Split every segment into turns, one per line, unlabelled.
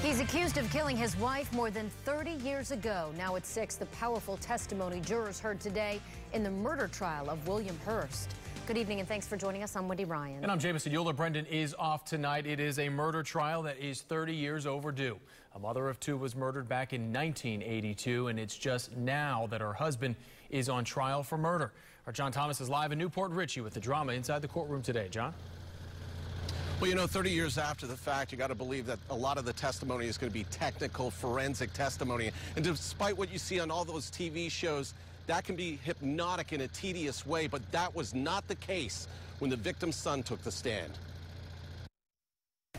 He's accused of killing his wife more than 30 years ago. Now at 6, the powerful testimony jurors heard today in the murder trial of William Hurst. Good evening and thanks for joining us. I'm Wendy Ryan.
And I'm Jameson Euler. Brendan is off tonight. It is a murder trial that is 30 years overdue. A mother of 2 was murdered back in 1982, and it's just now that her husband is on trial for murder. Our John Thomas is live in Newport Richey with the drama inside the courtroom today. John?
Well, you know, 30 years after the fact, you got to believe that a lot of the testimony is going to be technical, forensic testimony. And despite what you see on all those TV shows, that can be hypnotic in a tedious way, but that was not the case when the victim's son took the stand.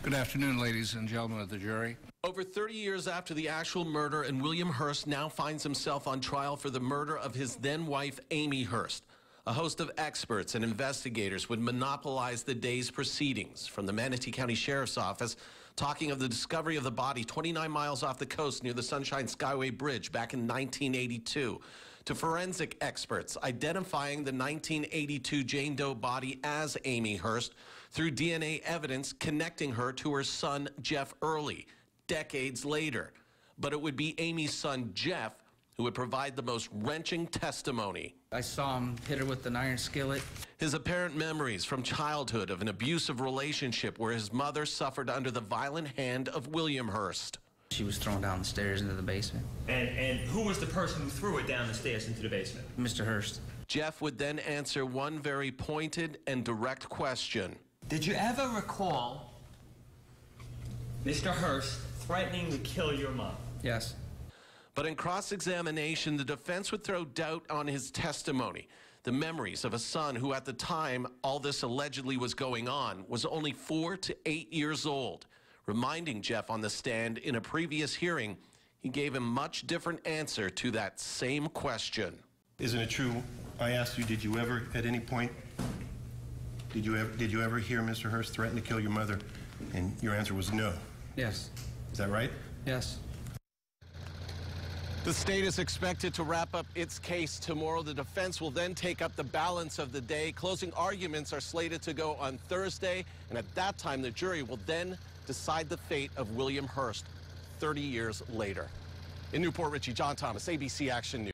Good afternoon, ladies and gentlemen of the jury.
Over 30 years after the actual murder, and William Hurst now finds himself on trial for the murder of his then-wife, Amy Hurst. A host of experts and investigators would monopolize the day's proceedings, from the Manatee County Sheriff's Office talking of the discovery of the body 29 miles off the coast near the Sunshine Skyway Bridge back in 1982, to forensic experts identifying the 1982 Jane Doe body as Amy Hurst through DNA evidence connecting her to her son, Jeff Early, decades later. But it would be Amy's son, Jeff, who would provide the most wrenching testimony.
I saw him hit her with an iron skillet.
His apparent memories from childhood of an abusive relationship where his mother suffered under the violent hand of William Hurst.
She was thrown down the stairs into the basement.
And who was the person who threw it down the stairs into the basement?
Mr. Hurst.
Jeff would then answer one very pointed and direct question.
Did you ever recall Mr. Hurst threatening to kill your mom?
Yes.
But in cross-examination, the defense would throw doubt on his testimony. The memories of a son who, at the time all this allegedly was going on, was only 4 to 8 years old. Reminding Jeff on the stand in a previous hearing, he gave a much different answer to that same question.
Isn't it true? I asked you, did you ever, at any point, did you ever hear Mr. Hurst threaten to kill your mother? And your answer was no.
Yes.
Is that right?
Yes.
The state is expected to wrap up its case tomorrow. The defense will then take up the balance of the day. Closing arguments are slated to go on Thursday, and at that time, the jury will then decide the fate of William Hurst 30 years later. In Newport Richey, John Thomas, ABC Action News.